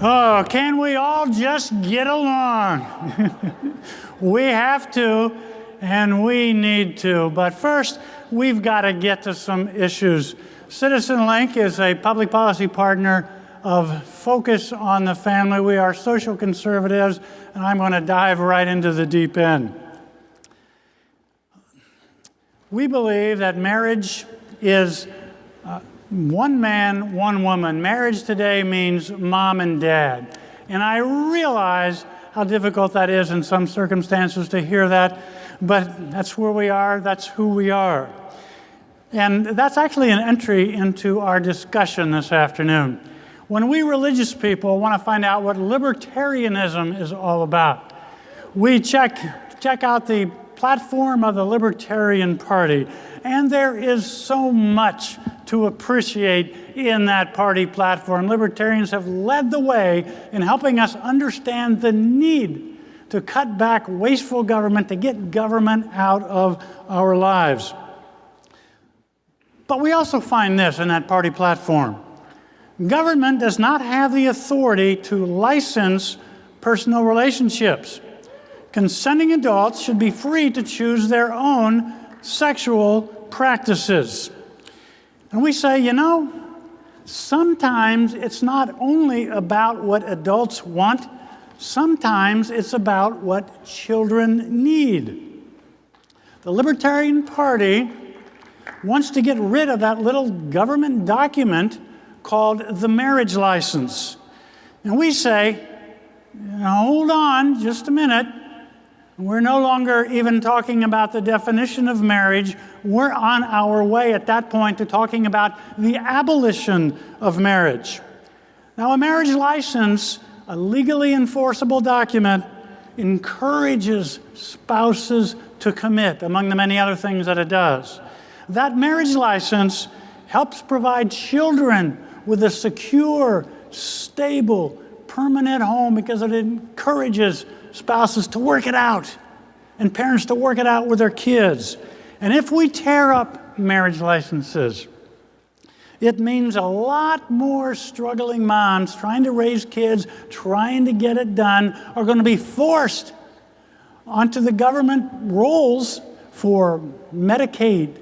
Oh, can we all just get along? We have to, and we need to. But first, we've got to get to some issues. CitizenLink is a public policy partner of Focus on the Family. We are social conservatives, and I'm going to dive right into the deep end. We believe that marriage is one man, one woman. Marriage today means mom and dad. And I realize how difficult that is in some circumstances to hear that, but that's where we are, that's who we are. And that's actually an entry into our discussion this afternoon. When we religious people want to find out what libertarianism is all about, we check out the platform of the Libertarian Party, and there is so much to appreciate in that party platform. Libertarians have led the way in helping us understand the need to cut back wasteful government, to get government out of our lives. But we also find this in that party platform. Government does not have the authority to license personal relationships. Consenting adults should be free to choose their own sexual practices. And we say, you know, sometimes it's not only about what adults want, sometimes it's about what children need. The Libertarian Party wants to get rid of that little government document called the marriage license. And we say, hold on just a minute. We're no longer even talking about the definition of marriage. We're on our way at that point to talking about the abolition of marriage. Now, a marriage license, a legally enforceable document, encourages spouses to commit, among the many other things that it does. That marriage license helps provide children with a secure, stable, permanent home because it encourages spouses to work it out and parents to work it out with their kids. And if we tear up marriage licenses, it means a lot more struggling moms trying to raise kids, trying to get it done, are going to be forced onto the government rolls for Medicaid,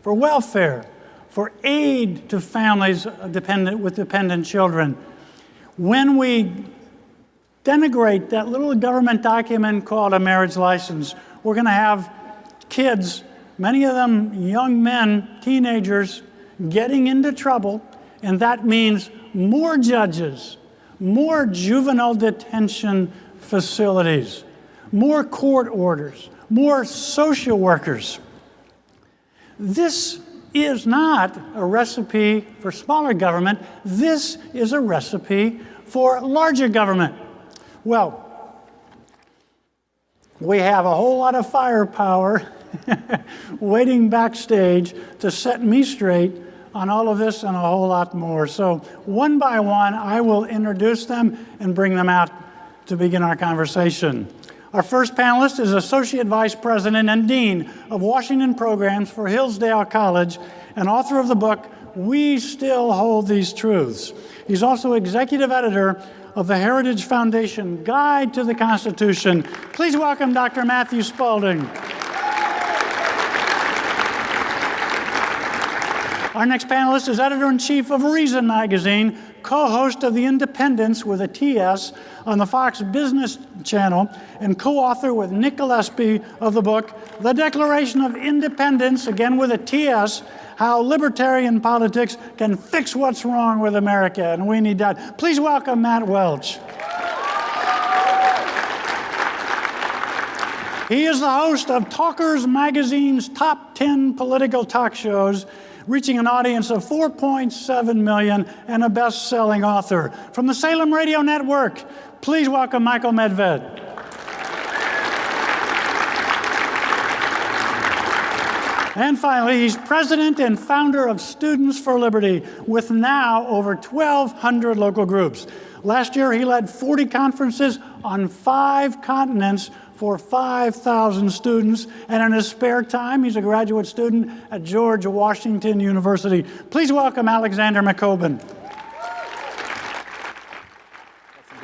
for welfare, for aid to families with dependent children. When we denigrate that little government document called a marriage license, we're going to have kids, many of them young men, teenagers, getting into trouble, and that means more judges, more juvenile detention facilities, more court orders, more social workers. This is not a recipe for smaller government. This is a recipe for larger government. Well, we have a whole lot of firepower waiting backstage to set me straight on all of this and a whole lot more. So one by one, I will introduce them and bring them out to begin our conversation. Our first panelist is Associate Vice President and Dean of Washington Programs for Hillsdale College and author of the book, We Still Hold These Truths. He's also Executive Editor of the Heritage Foundation Guide to the Constitution. Please welcome Dr. Matthew Spalding. Our next panelist is Editor-in-Chief of Reason magazine, co-host of The Independents with a TS on the Fox Business Channel, and co-author with Nick Gillespie of the book, The Declaration of Independence, again with a TS, How Libertarian Politics Can Fix What's Wrong with America, and we need that. Please welcome Matt Welch. He is the host of Talkers Magazine's top 10 political talk shows, reaching an audience of 4.7 million and a best-selling author. From the Salem Radio Network, please welcome Michael Medved. And finally, he's president and founder of Students for Liberty, with now over 1,200 local groups. Last year, he led 40 conferences on 5 continents for 5,000 students, and in his spare time, he's a graduate student at George Washington University. Please welcome Alexander McCobin.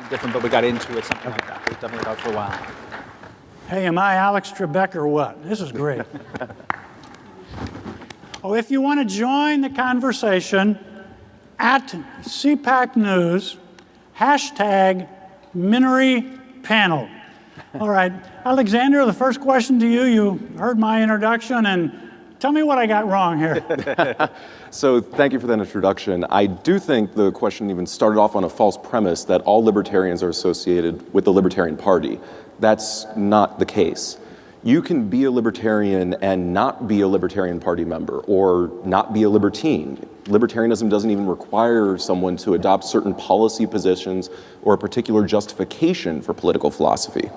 different, but we got into it, something like that. It was definitely about for a while. Hey, am I Alex Trebek or what? This is great. Oh, if you want to join the conversation, at CPAC News, hashtag Minnery panel. All right, Alexander, the first question to you. You heard my introduction, and tell me what I got wrong here. So thank you for that introduction. I do think the question even started off on a false premise that all libertarians are associated with the Libertarian Party. That's not the case. You can be a libertarian and not be a Libertarian Party member or not be a libertine. Libertarianism doesn't even require someone to adopt certain policy positions or a particular justification for political philosophy.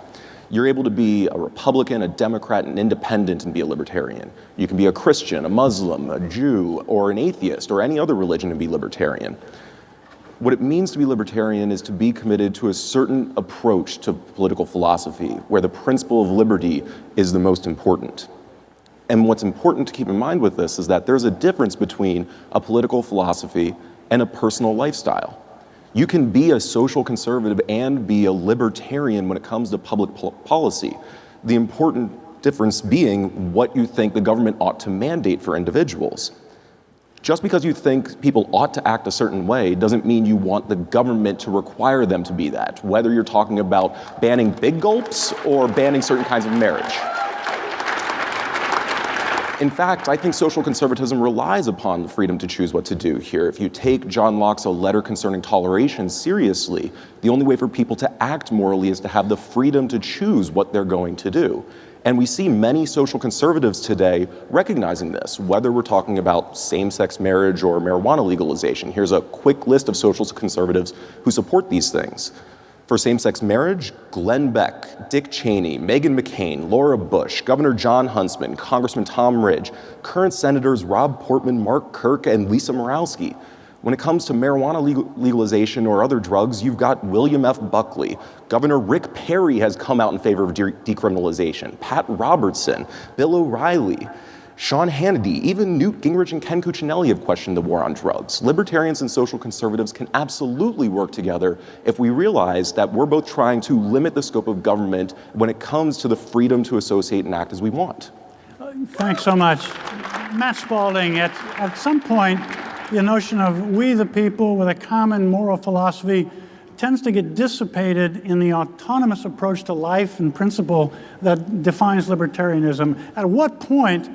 You're able to be a Republican, a Democrat, an independent, and be a libertarian. You can be a Christian, a Muslim, a Jew, or an atheist, or any other religion and be libertarian. What it means to be libertarian is to be committed to a certain approach to political philosophy, where the principle of liberty is the most important. And what's important to keep in mind with this is that there's a difference between a political philosophy and a personal lifestyle. You can be a social conservative and be a libertarian when it comes to public policy. The important difference being what you think the government ought to mandate for individuals. Just because you think people ought to act a certain way doesn't mean you want the government to require them to be that, whether you're talking about banning big gulps or banning certain kinds of marriage. In fact, I think social conservatism relies upon the freedom to choose what to do here. If you take John Locke's A Letter Concerning Toleration seriously, the only way for people to act morally is to have the freedom to choose what they're going to do. And we see many social conservatives today recognizing this, whether we're talking about same-sex marriage or marijuana legalization. Here's a quick list of social conservatives who support these things. For same-sex marriage, Glenn Beck, Dick Cheney, Meghan McCain, Laura Bush, Governor John Huntsman, Congressman Tom Ridge, current Senators Rob Portman, Mark Kirk, and Lisa Murkowski. When it comes to marijuana legalization or other drugs, you've got William F. Buckley. Governor Rick Perry has come out in favor of decriminalization. Pat Robertson, Bill O'Reilly, Sean Hannity, even Newt Gingrich and Ken Cuccinelli have questioned the war on drugs. Libertarians and social conservatives can absolutely work together if we realize that we're both trying to limit the scope of government when it comes to the freedom to associate and act as we want. Thanks so much. Matt Spalding, at some point, the notion of we the people with a common moral philosophy tends to get dissipated in the autonomous approach to life and principle that defines libertarianism. At what point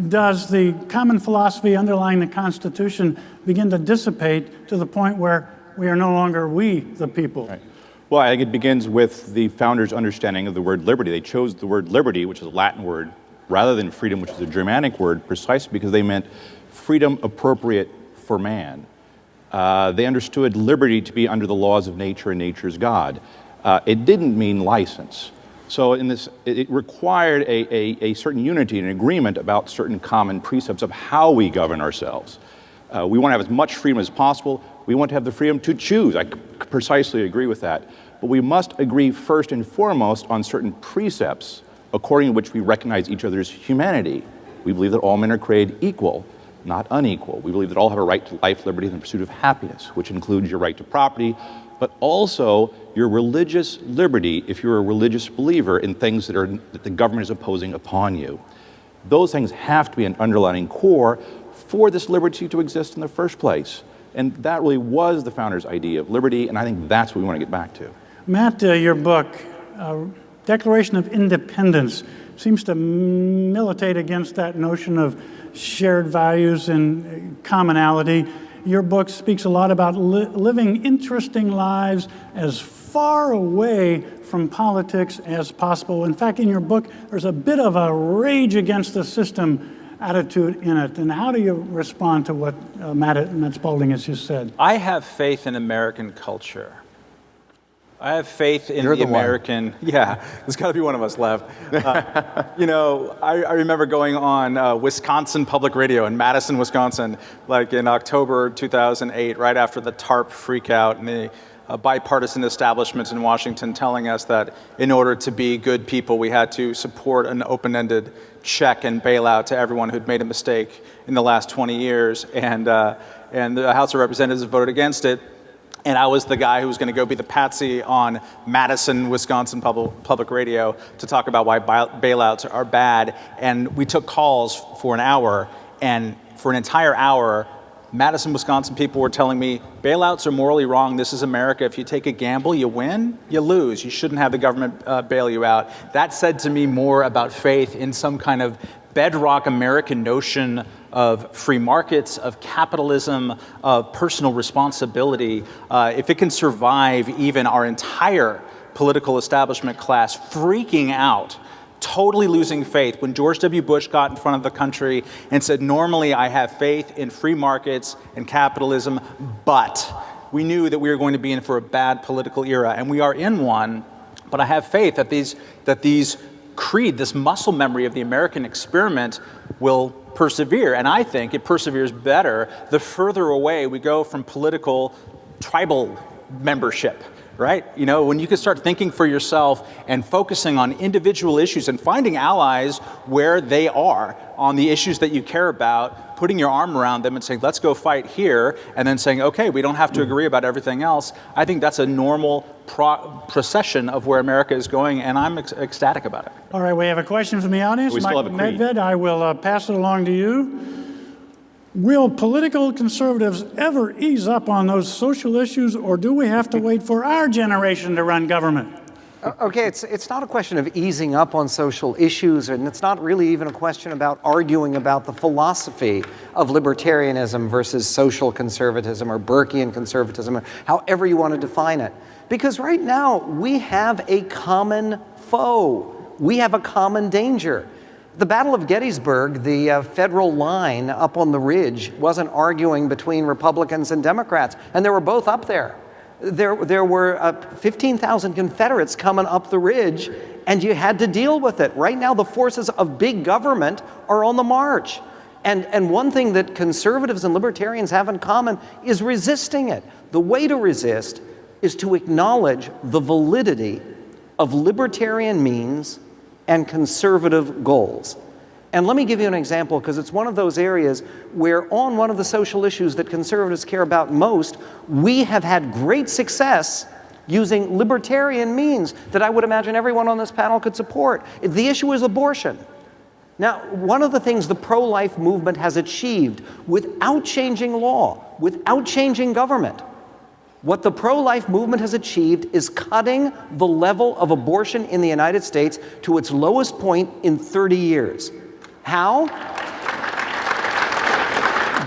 does the common philosophy underlying the Constitution begin to dissipate to the point where we are no longer we the people? Right. Well, I think it begins with the founders' understanding of the word liberty. They chose the word liberty, which is a Latin word, rather than freedom, which is a Germanic word, precisely because they meant freedom appropriate for man. They understood liberty to be under the laws of nature and nature's God. It didn't mean license. So in this, it required a certain unity and agreement about certain common precepts of how we govern ourselves. We want to have as much freedom as possible. We want to have the freedom to choose. I precisely agree with that. But we must agree first and foremost on certain precepts according to which we recognize each other's humanity. We believe that all men are created equal, not unequal. We believe that all have a right to life, liberty, and the pursuit of happiness, which includes your right to property, but also your religious liberty if you're a religious believer in things that the government is imposing upon you. Those things have to be an underlying core for this liberty to exist in the first place. And that really was the founders' idea of liberty, and I think that's what we want to get back to. Matt, your book, Declaration of Independence, seems to militate against that notion of shared values and commonality. Your book speaks a lot about living interesting lives as far away from politics as possible. In fact, in your book, there's a bit of a rage against the system attitude in it. And how do you respond to what Matt Spalding has just said? I have faith in American culture. I have faith in the American. Yeah, there's got to be one of us left. I remember going on Wisconsin Public Radio in Madison, Wisconsin, like in October 2008, right after the TARP freakout and the bipartisan establishment in Washington telling us that in order to be good people, we had to support an open-ended check and bailout to everyone who'd made a mistake in the last 20 years. And the House of Representatives voted against it. And I was the guy who was going to go be the patsy on Madison, Wisconsin public radio to talk about why bailouts are bad. And we took calls for an hour, and for an entire hour, Madison, Wisconsin people were telling me, bailouts are morally wrong. This is America. If you take a gamble, you win, you lose. You shouldn't have the government bail you out. That said to me more about faith in some kind of bedrock American notion of free markets, of capitalism, of personal responsibility. If it can survive even our entire political establishment class freaking out, totally losing faith, when George W. Bush got in front of the country and said, normally I have faith in free markets and capitalism, but we knew that we were going to be in for a bad political era, and we are in one, but I have faith that these creed, this muscle memory of the American experiment will persevere. And I think it perseveres better the further away we go from political tribal membership, right? You know, when you can start thinking for yourself and focusing on individual issues and finding allies where they are on the issues that you care about, putting your arm around them and saying, let's go fight here, and then saying, okay, we don't have to agree about everything else. I think that's a normal procession of where America is going, and I'm ecstatic about it. All right, we have a question from the audience. We still have a creed. Medved, I will pass it along to you. Will political conservatives ever ease up on those social issues, or do we have to wait for our generation to run government? Okay, it's not a question of easing up on social issues, and it's not really even a question about arguing about the philosophy of libertarianism versus social conservatism or Burkean conservatism, or however you want to define it. Because right now, we have a common foe. We have a common danger. The Battle of Gettysburg, the federal line up on the ridge, wasn't arguing between Republicans and Democrats, and they were both up there. There were 15,000 Confederates coming up the ridge, and you had to deal with it. Right now, the forces of big government are on the march. And one thing that conservatives and libertarians have in common is resisting it. The way to resist is to acknowledge the validity of libertarian means and conservative goals. And let me give you an example, because it's one of those areas where on one of the social issues that conservatives care about most, we have had great success using libertarian means that I would imagine everyone on this panel could support. The issue is abortion. Now, one of the things the pro-life movement has achieved without changing law, without changing government, what the pro-life movement has achieved is cutting the level of abortion in the United States to its lowest point in 30 years. How?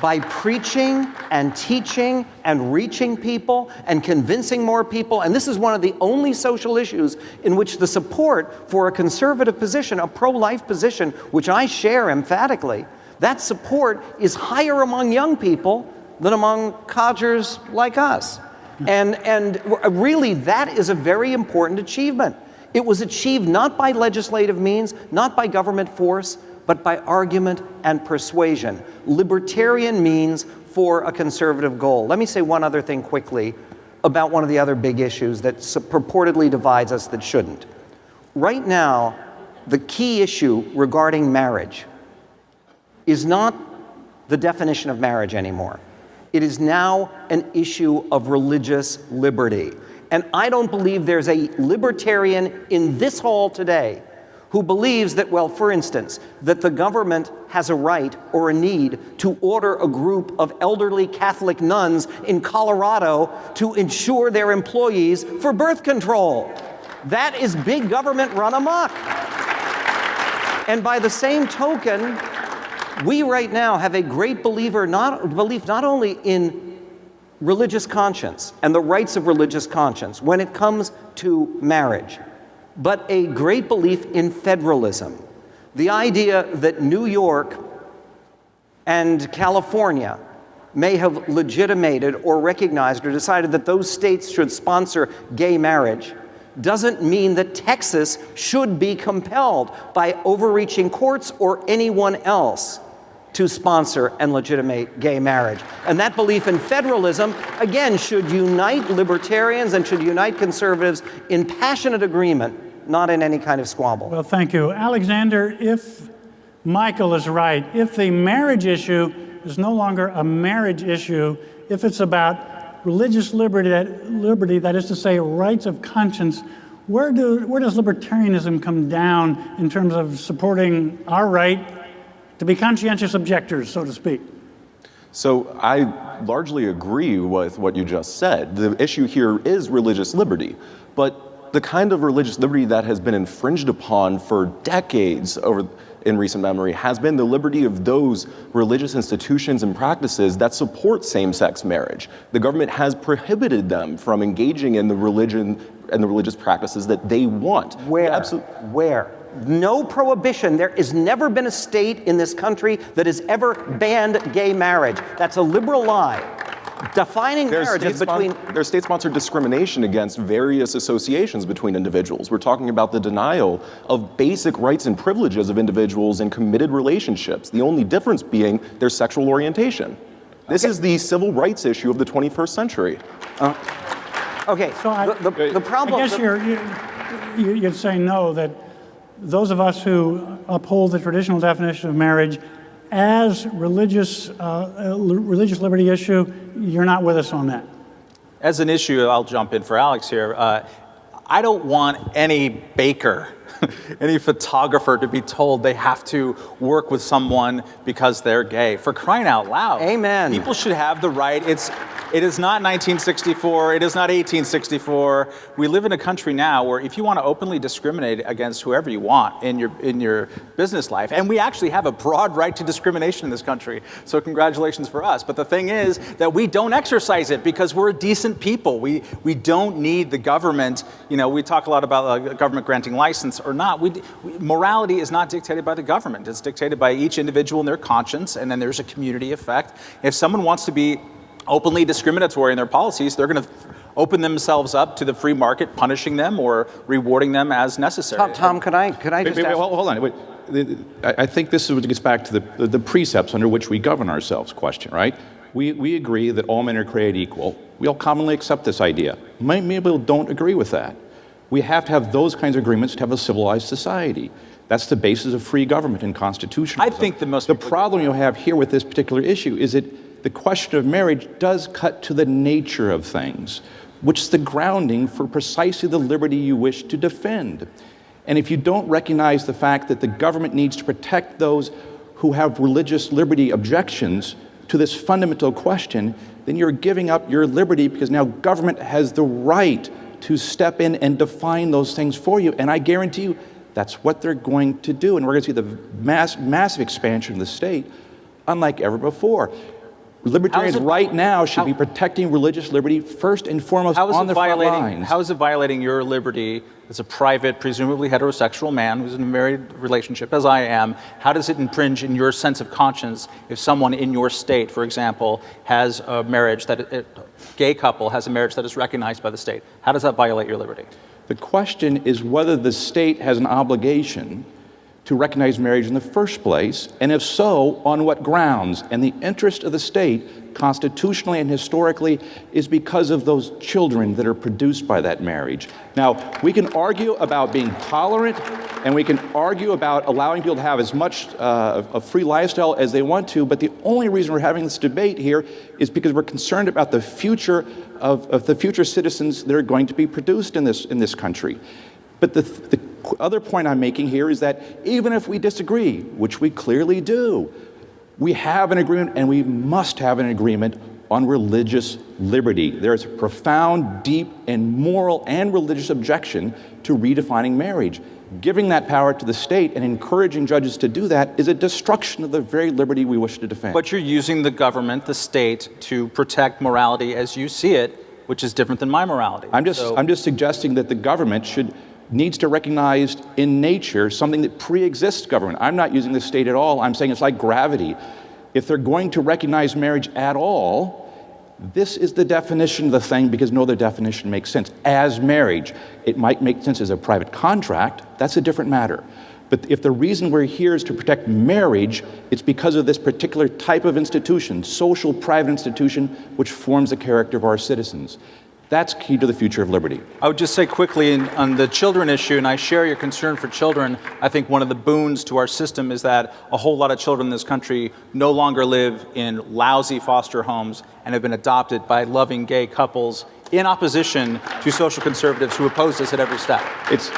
By preaching and teaching and reaching people and convincing more people. And this is one of the only social issues in which the support for a conservative position, a pro-life position, which I share emphatically, that support is higher among young people than among codgers like us. And really, that is a very important achievement. It was achieved not by legislative means, not by government force, but by argument and persuasion. Libertarian means for a conservative goal. Let me say one other thing quickly about one of the other big issues that purportedly divides us that shouldn't. Right now, the key issue regarding marriage is not the definition of marriage anymore. It is now an issue of religious liberty. And I don't believe there's a libertarian in this hall today who believes that, well, for instance, that the government has a right or a need to order a group of elderly Catholic nuns in Colorado to insure their employees for birth control. That is big government run amok. And by the same token, we right now have a great belief not only in religious conscience and the rights of religious conscience when it comes to marriage, but a great belief in federalism. The idea that New York and California may have legitimated or recognized or decided that those states should sponsor gay marriage doesn't mean that Texas should be compelled by overreaching courts or anyone else to sponsor and legitimate gay marriage. And that belief in federalism, again, should unite libertarians and should unite conservatives in passionate agreement, not in any kind of squabble. Well, thank you. Alexander, if Michael is right, if the marriage issue is no longer a marriage issue, if it's about religious liberty, that is to say, rights of conscience, where does libertarianism come down in terms of supporting our right to be conscientious objectors, so to speak? So I largely agree with what you just said. The issue here is religious liberty, but the kind of religious liberty that has been infringed upon for decades in recent memory has been the liberty of those religious institutions and practices that support same-sex marriage. The government has prohibited them from engaging in the religion and the religious practices that they want. Where? No prohibition. There has never been a state in this country that has ever banned gay marriage. That's a liberal lie. Defining marriages between... There's state-sponsored discrimination against various associations between individuals. We're talking about the denial of basic rights and privileges of individuals in committed relationships, the only difference being their sexual orientation. This is the civil rights issue of the 21st century. Okay, So the problem... I guess you'd say no, that those of us who uphold the traditional definition of marriage as religious liberty issue, you're not with us on that. As an issue, I'll jump in for Alex here. I don't want any baker, any photographer to be told they have to work with someone because they're gay. For crying out loud. Amen. People should have the right. It is not 1964. It is not 1864. We live in a country now where if you want to openly discriminate against whoever you want in your business life, and we actually have a broad right to discrimination in this country, so congratulations for us. But the thing is that we don't exercise it because we're a decent people. We don't need the government. You know, we talk a lot about government granting license or not. Morality is not dictated by the government. It's dictated by each individual and their conscience, and then there's a community effect. If someone wants to be openly discriminatory in their policies, they're going to open themselves up to the free market, punishing them or rewarding them as necessary. Tom, could I just ask... Hold on. I think this is what gets back to the precepts under which we govern ourselves question, right? We agree that all men are created equal. We all commonly accept this idea. Many people don't agree with that. We have to have those kinds of agreements to have a civilized society. That's the basis of free government and constitutionalism. I think the problem you have here with this particular issue is that the question of marriage does cut to the nature of things, which is the grounding for precisely the liberty you wish to defend. And if you don't recognize the fact that the government needs to protect those who have religious liberty objections to this fundamental question, then you're giving up your liberty because now government has the right to step in and define those things for you. And I guarantee you that's what they're going to do. And we're going to see the massive expansion of the state unlike ever before. Libertarians right now should be protecting religious liberty first and foremost on the front lines. How is it violating your liberty as a private, presumably heterosexual man who's in a married relationship, as I am? How does it infringe in your sense of conscience if someone in your state, for example, has a marriage a gay couple has a marriage that is recognized by the state? How does that violate your liberty? The question is whether the state has an obligation to recognize marriage in the first place, and if so, on what grounds? And the interest of the state, constitutionally and historically, is because of those children that are produced by that marriage. Now, we can argue about being tolerant, and we can argue about allowing people to have as much a free lifestyle as they want to, but the only reason we're having this debate here is because we're concerned about the future of the future citizens that are going to be produced in this country. But the other point I'm making here is that even if we disagree, which we clearly do, we have an agreement, and we must have an agreement on religious liberty. There's a profound, deep, and moral and religious objection to redefining marriage. Giving that power to the state and encouraging judges to do that is a destruction of the very liberty we wish to defend. But you're using the government, the state, to protect morality as you see it, which is different than my morality. I'm just suggesting that the government needs to recognize in nature something that pre-exists government. I'm not using the state at all. I'm saying it's like gravity. If they're going to recognize marriage at all, this is the definition of the thing because no other definition makes sense. As marriage, it might make sense as a private contract. That's a different matter. But if the reason we're here is to protect marriage, it's because of this particular type of institution, social private institution, which forms the character of our citizens. That's key to the future of liberty. I would just say quickly on the children issue, and I share your concern for children. I think one of the boons to our system is that a whole lot of children in this country no longer live in lousy foster homes and have been adopted by loving gay couples in opposition to social conservatives who oppose this at every step. It's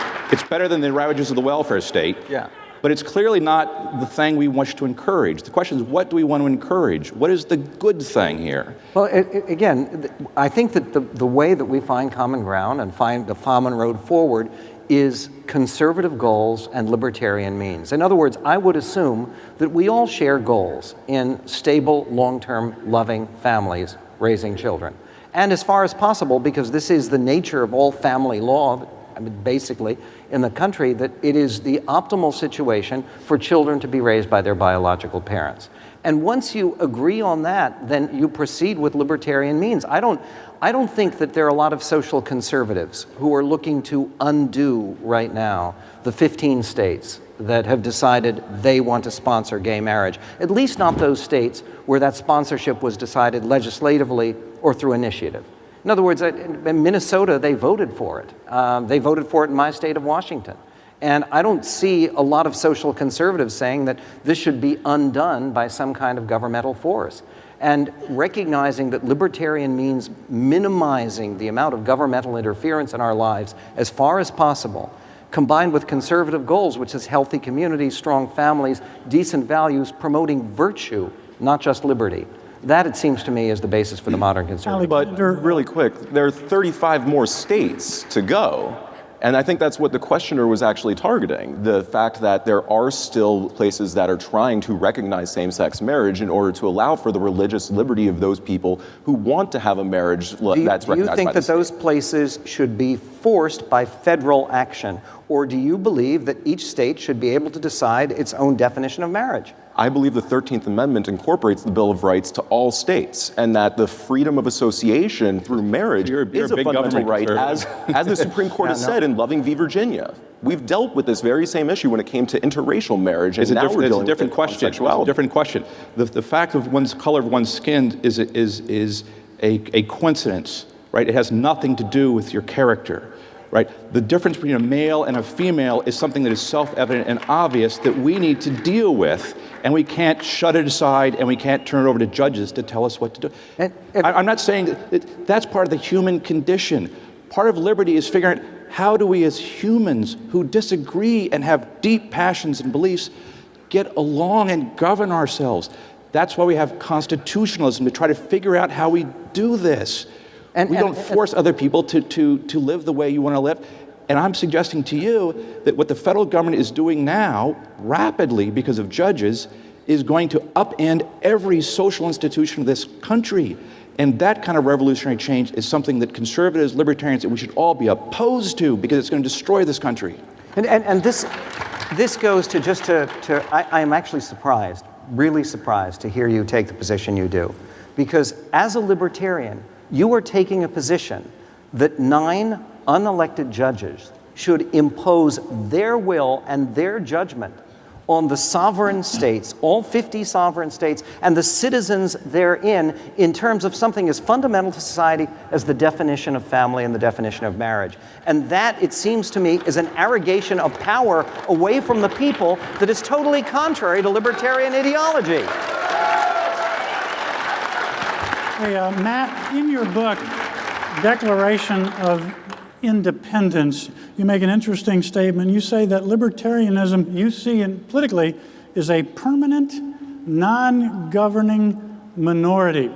better than the ravages of the welfare state. Yeah. But it's clearly not the thing we wish to encourage. The question is, what do we want to encourage? What is the good thing here? Well, again, I think that the way that we find common ground and find the common road forward is conservative goals and libertarian means. In other words, I would assume that we all share goals in stable, long-term, loving families raising children. And as far as possible, because this is the nature of all family law, I mean, basically, in the country, that it is the optimal situation for children to be raised by their biological parents. And once you agree on that, then you proceed with libertarian means. I don't think that there are a lot of social conservatives who are looking to undo right now the 15 states that have decided they want to sponsor gay marriage, at least not those states where that sponsorship was decided legislatively or through initiative. In other words, in Minnesota, they voted for it. They voted for it in my state of Washington. And I don't see a lot of social conservatives saying that this should be undone by some kind of governmental force. And recognizing that libertarian means minimizing the amount of governmental interference in our lives as far as possible, combined with conservative goals, which is healthy communities, strong families, decent values, promoting virtue, not just liberty. That, it seems to me, is the basis for the modern conservative. But really quick, there are 35 more states to go. And I think that's what the questioner was actually targeting, the fact that there are still places that are trying to recognize same-sex marriage in order to allow for the religious liberty of those people who want to have a marriage that's recognized by the state. Do you think that those places should be forced by federal action? Or do you believe that each state should be able to decide its own definition of marriage? I believe the 13th Amendment incorporates the Bill of Rights to all states, and that the freedom of association through marriage is a fundamental right, as the Supreme Court has said in Loving v. Virginia. We've dealt with this very same issue when it came to interracial marriage, and now we're dealing with homosexuality. It's a different question. The fact of one's color of one's skin is a coincidence, right? It has nothing to do with your character. Right? The difference between a male and a female is something that is self-evident and obvious that we need to deal with, and we can't shut it aside and we can't turn it over to judges to tell us what to do. I'm not saying that that's part of the human condition. Part of liberty is figuring out how do we as humans who disagree and have deep passions and beliefs get along and govern ourselves. That's why we have constitutionalism, to try to figure out how we do this. We don't force other people to live the way you want to live. And I'm suggesting to you that what the federal government is doing now, rapidly because of judges, is going to upend every social institution of this country. And that kind of revolutionary change is something that conservatives, libertarians, that we should all be opposed to, because it's going to destroy this country. And this goes to I am actually surprised, really surprised, to hear you take the position you do. Because as a libertarian, you are taking a position that 9 unelected judges should impose their will and their judgment on the sovereign states, all 50 sovereign states, and the citizens therein, in terms of something as fundamental to society as the definition of family and the definition of marriage. And that, it seems to me, is an arrogation of power away from the people that is totally contrary to libertarian ideology. Hey, Matt, in your book, Declaration of Independence, you make an interesting statement. You say that libertarianism, you see it politically, is a permanent, non-governing minority.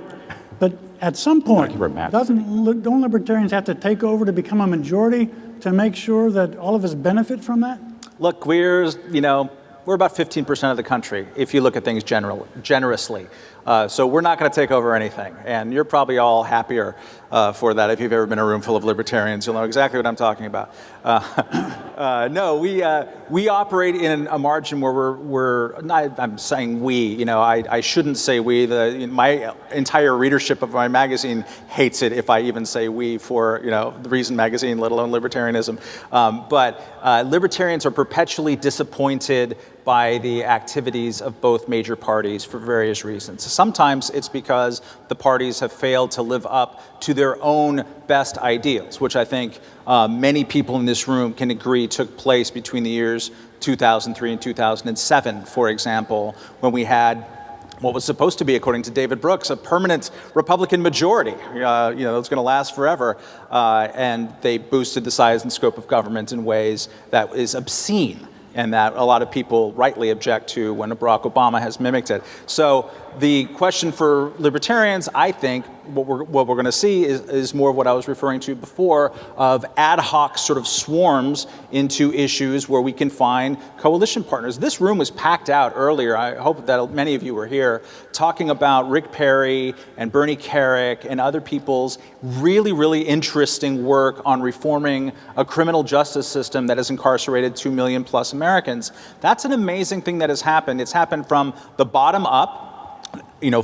But at some point, don't libertarians have to take over to become a majority to make sure that all of us benefit from that? Look, we're about 15% of the country, if you look at things generously. So we're not going to take over anything. And you're probably all happier for that. If you've ever been in a room full of libertarians, you'll know exactly what I'm talking about. No, we operate in a margin where I'm saying we, I shouldn't say we. My entire readership of my magazine hates it if I even say we for, the Reason magazine, let alone libertarianism. But libertarians are perpetually disappointed by the activities of both major parties for various reasons. Sometimes it's because the parties have failed to live up to their own best ideals, which I think many people in this room can agree took place between the years 2003 and 2007, for example, when we had what was supposed to be, according to David Brooks, a permanent Republican majority. It was going to last forever. And they boosted the size and scope of government in ways that is obscene, and that a lot of people rightly object to when Barack Obama has mimicked it. So the question for libertarians, I think, what we're going to see is more of what I was referring to before, of ad hoc sort of swarms into issues where we can find coalition partners. This room was packed out earlier. I hope that many of you were here, talking about Rick Perry and Bernie Kerik and other people's really, really interesting work on reforming a criminal justice system that has incarcerated 2 million plus Americans. That's an amazing thing that has happened. It's happened from the bottom up.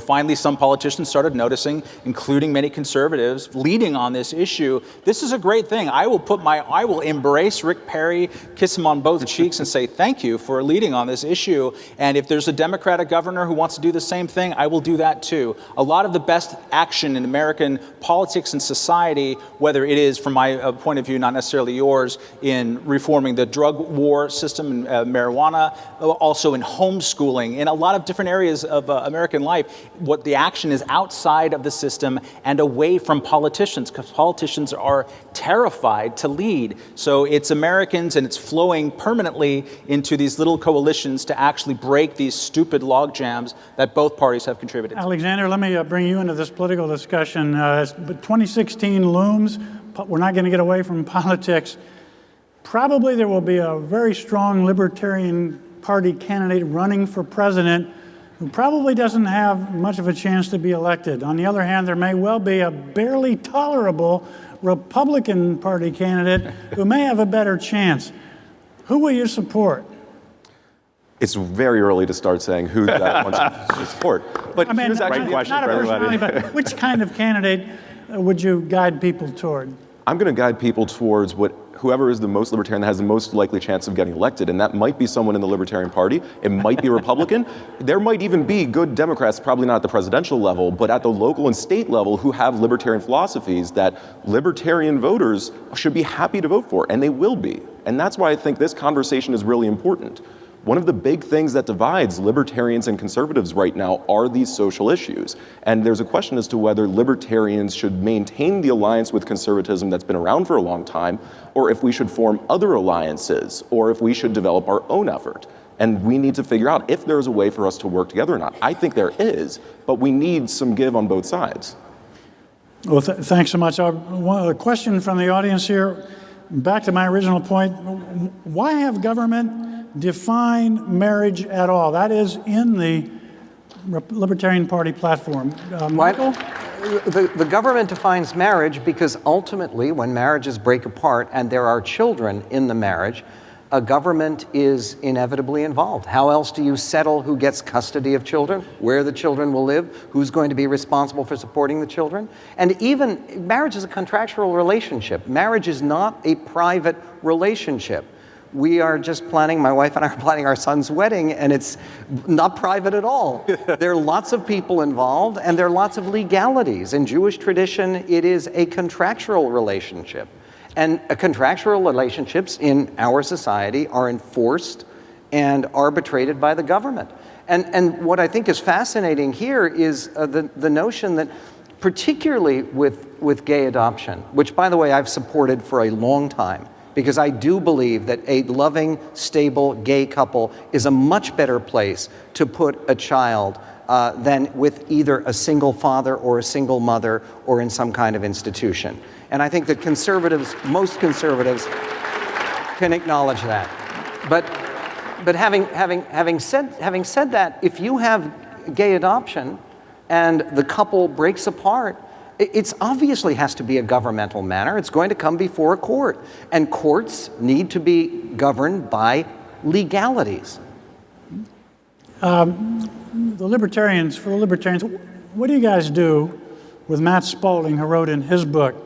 Finally some politicians started noticing, including many conservatives, leading on this issue. This is a great thing. I will embrace Rick Perry, kiss him on both cheeks and say thank you for leading on this issue. And if there's a Democratic governor who wants to do the same thing, I will do that too. A lot of the best action in American politics and society, whether it is from my point of view, not necessarily yours, in reforming the drug war system, marijuana, also in homeschooling, in a lot of different areas of American life, what the action is outside of the system and away from politicians, because politicians are terrified to lead. So it's Americans, and it's flowing permanently into these little coalitions to actually break these stupid log jams that both parties have contributed to. Alexander, let me bring you into this political discussion. 2016 looms. We're not going to get away from politics. Probably there will be a very strong Libertarian Party candidate running for president who probably doesn't have much of a chance to be elected. On the other hand, there may well be a barely tolerable Republican Party candidate who may have a better chance. Who will you support? It's very early to start saying who that one should support. But here's actually right question not for a everybody. personality, but which kind of candidate would you guide people toward? I'm going to guide people towards whoever is the most libertarian that has the most likely chance of getting elected. And that might be someone in the Libertarian Party. It might be a Republican. There might even be good Democrats, probably not at the presidential level, but at the local and state level, who have libertarian philosophies that libertarian voters should be happy to vote for, and they will be. And that's why I think this conversation is really important. One of the big things that divides libertarians and conservatives right now are these social issues. And there's a question as to whether libertarians should maintain the alliance with conservatism that's been around for a long time, or if we should form other alliances, or if we should develop our own effort. And we need to figure out if there's a way for us to work together or not. I think there is, but we need some give on both sides. Well, thanks so much. A question from the audience here. Back to my original point, why have government define marriage at all? That is in the Libertarian Party platform. Michael? The government defines marriage because ultimately when marriages break apart and there are children in the marriage, a government is inevitably involved. How else do you settle who gets custody of children, where the children will live, who's going to be responsible for supporting the children? And even marriage is a contractual relationship. Marriage is not a private relationship. We are just planning, my wife and I are planning our son's wedding, and it's not private at all. There are lots of people involved, and there are lots of legalities. In Jewish tradition, it is a contractual relationship. And contractual relationships in our society are enforced and arbitrated by the government. And what I think is fascinating here is the notion that particularly with gay adoption, which by the way I've supported for a long time, because I do believe that a loving, stable gay couple is a much better place to put a child than with either a single father or a single mother or in some kind of institution. And I think that conservatives, most conservatives, can acknowledge that. But having said that, if you have gay adoption and the couple breaks apart, it obviously has to be a governmental matter. It's going to come before a court. And courts need to be governed by legalities. For the Libertarians, what do you guys do with Matt Spalding, who wrote in his book,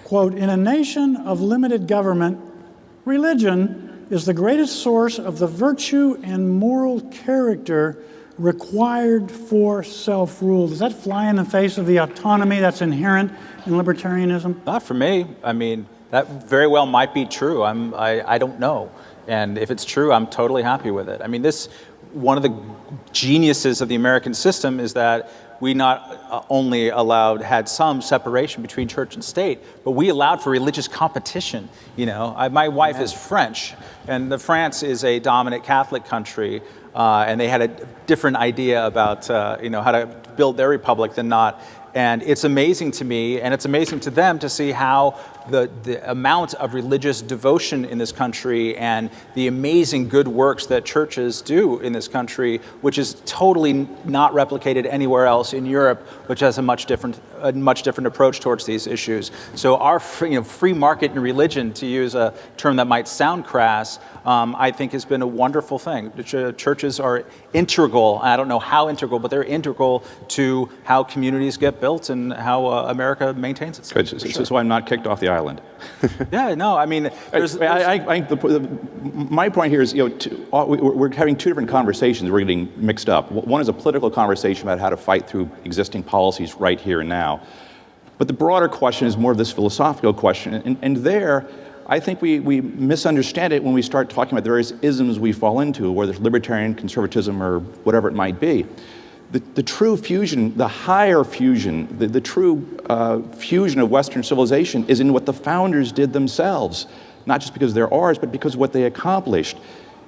quote, "In a nation of limited government, religion is the greatest source of the virtue and moral character required for self-rule. Does that fly in the face of the autonomy that's inherent in libertarianism? Not for me. I mean, that very well might be true. I don't know. And if it's true, I'm totally happy with it. I mean, one of the geniuses of the American system is that we not only had some separation between church and state, but we allowed for religious competition. You know, my wife is French, and France is a dominant Catholic country, and they had a different idea about how to build their republic than not. And it's amazing to me, and it's amazing to them, to see how the amount of religious devotion in this country and the amazing good works that churches do in this country, which is totally not replicated anywhere else in Europe, which has a much different approach towards these issues. So our free market in religion, to use a term that might sound crass, I think has been a wonderful thing. Churches are integral. I don't know how integral, but they're integral to how communities get built and how America maintains itself. Good. So I'm not kicked off the island. Yeah, no, I mean, my point here is, we're having two different conversations. We're getting mixed up. One is a political conversation about how to fight through existing policies right here and now. But the broader question is more of this philosophical question. And there, I think we misunderstand it when we start talking about the various isms we fall into, whether it's libertarian, conservatism, or whatever it might be. The true fusion, the higher fusion, the true fusion of Western civilization is in what the founders did themselves, not just because they're ours, but because of what they accomplished.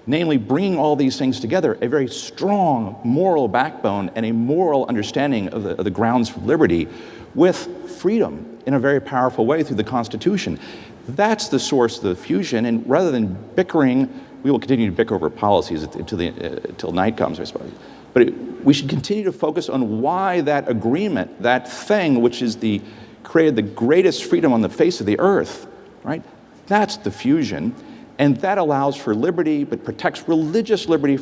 Namely, bringing all these things together, a very strong moral backbone and a moral understanding of the grounds for liberty with freedom in a very powerful way through the Constitution. That's the source of the fusion, and rather than bickering, we will continue to bicker over policies until night comes, I suppose. But we should continue to focus on why that agreement, that thing which is created the greatest freedom on the face of the earth, right? That's the fusion. And that allows for liberty, but protects religious liberty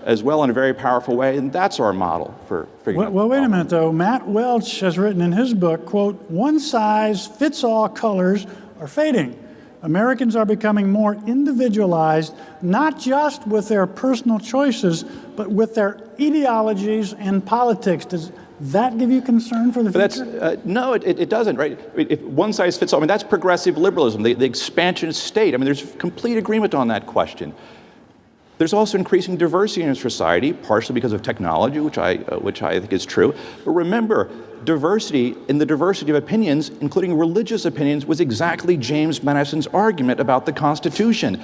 as well in a very powerful way. And that's our model for figuring out. Well, wait a minute, though. Matt Welch has written in his book, quote, "One-size-fits-all colors are fading. Americans are becoming more individualized, not just with their personal choices, but with their ideologies and politics." Does that give you concern for the future? No, it doesn't, right? If one size fits all, I mean, that's progressive liberalism, the expansion of state. I mean, there's complete agreement on that question. There's also increasing diversity in our society, partially because of technology, which I think is true. But remember, diversity in the diversity of opinions, including religious opinions, was exactly James Madison's argument about the Constitution.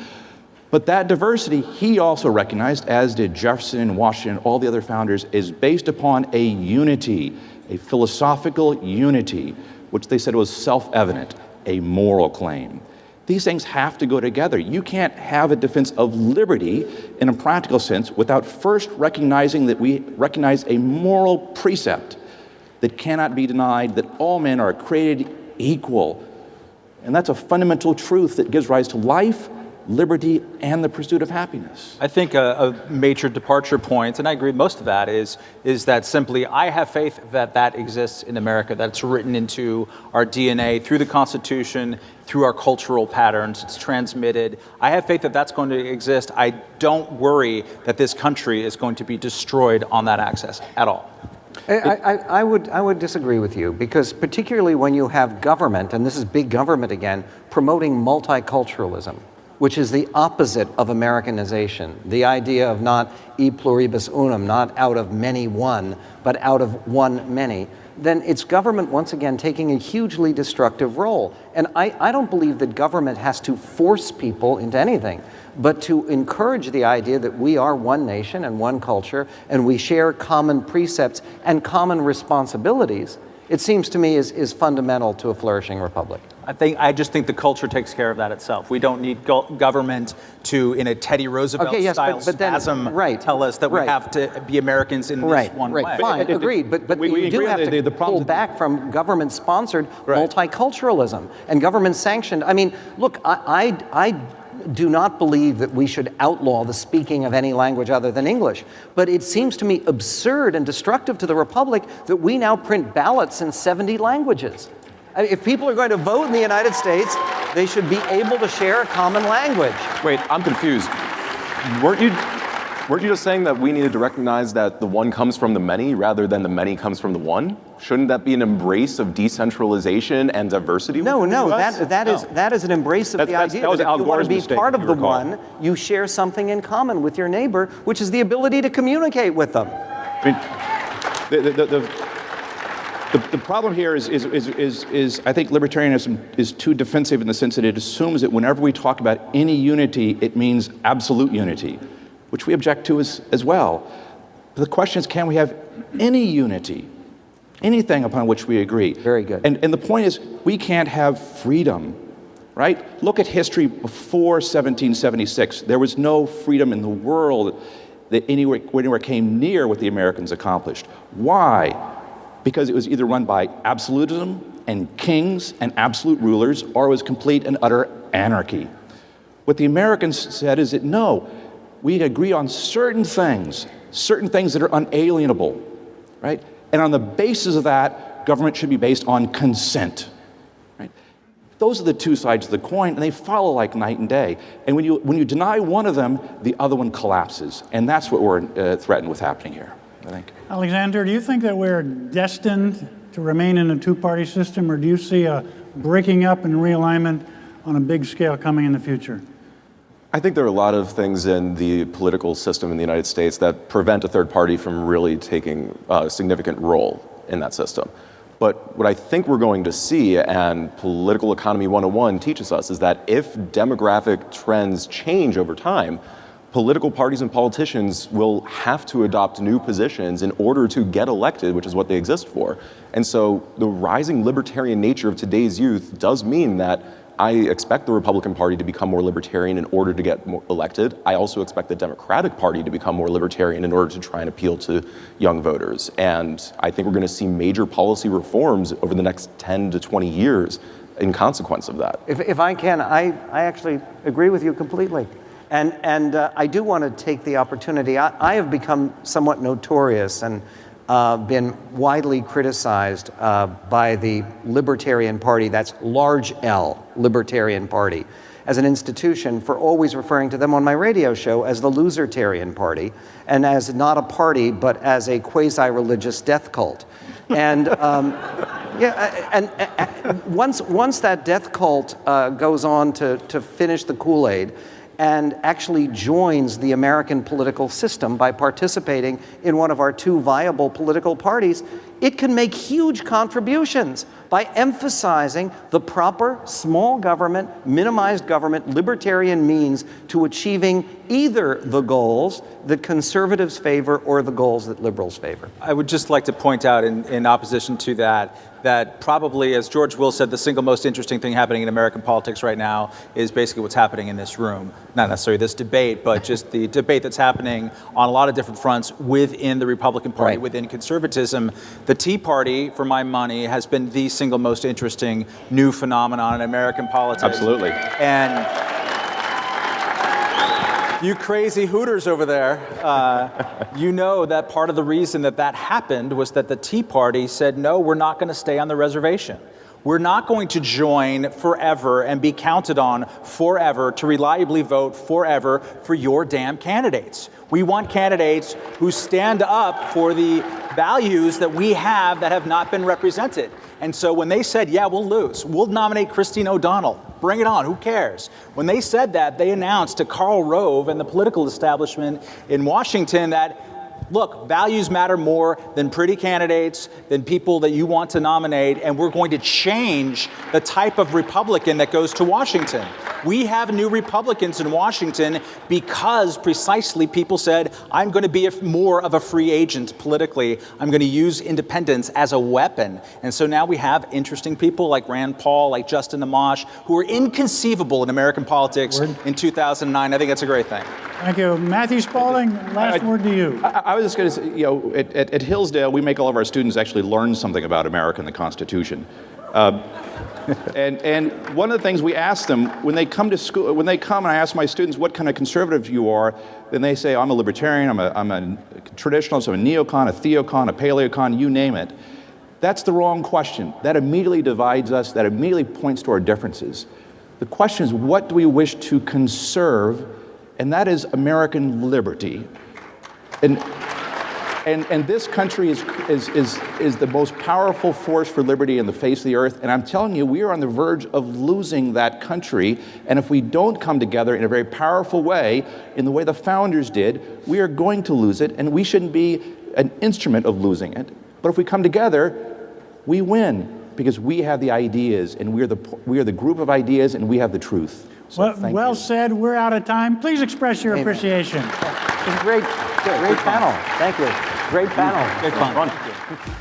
But that diversity, he also recognized, as did Jefferson and Washington, all the other founders, is based upon a unity, a philosophical unity, which they said was self-evident, a moral claim. These things have to go together. You can't have a defense of liberty in a practical sense without first recognizing that we recognize a moral precept that cannot be denied, that all men are created equal. And that's a fundamental truth that gives rise to life, liberty, and the pursuit of happiness. I think a major departure point, and I agree with most of that, is that simply I have faith that exists in America, that it's written into our DNA through the Constitution, through our cultural patterns, it's transmitted. I have faith that that's going to exist. I don't worry that this country is going to be destroyed on that axis at all. I would disagree with you, because particularly when you have government, and this is big government again, promoting multiculturalism, which is the opposite of Americanization, the idea of not e pluribus unum, not out of many one, but out of one many, then it's government once again taking a hugely destructive role. And I don't believe that government has to force people into anything, but to encourage the idea that we are one nation and one culture, and we share common precepts and common responsibilities, it seems to me is fundamental to a flourishing republic. I just think the culture takes care of that itself. We don't need government to, in a Teddy Roosevelt-style spasm, tell us that we have to be Americans in this one way. Fine, agreed. But we do have to pull back from government-sponsored multiculturalism and government-sanctioned. I mean, look, I do not believe that we should outlaw the speaking of any language other than English. But it seems to me absurd and destructive to the Republic that we now print ballots in 70 languages. I mean, if people are going to vote in the United States, They should be able to share a common language. Wait, I'm confused. Weren't you just saying that we needed to recognize that the one comes from the many rather than the many comes from the one? Shouldn't that be an embrace of decentralization and diversity? No, within the no, US? that is an embrace of the idea that was that Al if you want Gore's to be mistake, part if of you the recall. one, you share something in common with your neighbor, which is the ability to communicate with them. I mean, the problem here is I think libertarianism is too defensive in the sense that it assumes that whenever we talk about any unity, it means absolute unity, which we object to as well. But the question is, can we have any unity, anything upon which we agree? Very good. And the point is, we can't have freedom, right? Look at history before 1776. There was no freedom in the world that anywhere came near what the Americans accomplished. Why? Because it was either run by absolutism and kings and absolute rulers, or it was complete and utter anarchy. What the Americans said is that no, we agree on certain things that are unalienable, right? And on the basis of that, government should be based on consent, right? Those are the two sides of the coin, and they follow like night and day. And when you deny one of them, the other one collapses. And that's what we're threatened with happening here, I think. Alexander, do you think that we're destined to remain in a two-party system, or do you see a breaking up and realignment on a big scale coming in the future? I think there are a lot of things in the political system in the United States that prevent a third party from really taking a significant role in that system. But what I think we're going to see, and Political Economy 101 teaches us, is that if demographic trends change over time, political parties and politicians will have to adopt new positions in order to get elected, which is what they exist for. And so the rising libertarian nature of today's youth does mean that I expect the Republican Party to become more libertarian in order to get more elected. I also expect the Democratic Party to become more libertarian in order to try and appeal to young voters. And I think we're going to see major policy reforms over the next 10 to 20 years in consequence of that. If I can, I actually agree with you completely. And I do want to take the opportunity. I have become somewhat notorious and been widely criticized by the Libertarian Party, that's large L, Libertarian Party, as an institution for always referring to them on my radio show as the Losertarian Party, and as not a party, but as a quasi-religious death cult. And once that death cult goes on to finish the Kool-Aid, and actually joins the American political system by participating in one of our two viable political parties, it can make huge contributions by emphasizing the proper small government, minimized government, libertarian means to achieving either the goals that conservatives favor or the goals that liberals favor. I would just like to point out in opposition to that probably, as George Will said, the single most interesting thing happening in American politics right now is basically what's happening in this room. Not necessarily this debate, but just the debate that's happening on a lot of different fronts within the Republican Party, Right. within conservatism. The Tea Party, for my money, has been the single most interesting new phenomenon in American politics. Absolutely. And you crazy Hooters over there, you know that part of the reason that happened was that the Tea Party said, no, we're not going to stay on the reservation. We're not going to join forever and be counted on forever to reliably vote forever for your damn candidates. We want candidates who stand up for the values that we have that have not been represented. And so when they said, yeah, we'll lose, we'll nominate Christine O'Donnell, bring it on, who cares? When they said that, they announced to Karl Rove and the political establishment in Washington that, look, values matter more than pretty candidates, than people that you want to nominate, and we're going to change the type of Republican that goes to Washington. We have new Republicans in Washington because precisely people said, I'm going to be more of a free agent politically. I'm going to use independence as a weapon. And so now we have interesting people like Rand Paul, like Justin Amash, who are inconceivable in American politics in 2009. I think that's a great thing. Thank you. Matthew Spalding, last word to you. I was just going to say, you know, at Hillsdale, we make all of our students actually learn something about America and the Constitution. And one of the things we ask them when they come to school, when they come and I ask my students what kind of conservative you are, then they say, I'm a libertarian, I'm a traditionalist, I'm a neocon, a theocon, a paleocon, you name it. That's the wrong question. That immediately divides us, that immediately points to our differences. The question is, what do we wish to conserve? And that is American liberty. And this country is the most powerful force for liberty in the face of the earth. And I'm telling you, we are on the verge of losing that country. And if we don't come together in a very powerful way, in the way the founders did, we are going to lose it. And we shouldn't be an instrument of losing it. But if we come together, we win, because we have the ideas, and we are the group of ideas, and we have the truth. So Well said. We're out of time. Please express your appreciation. Great panel. Thank you. Great panel. Great fun.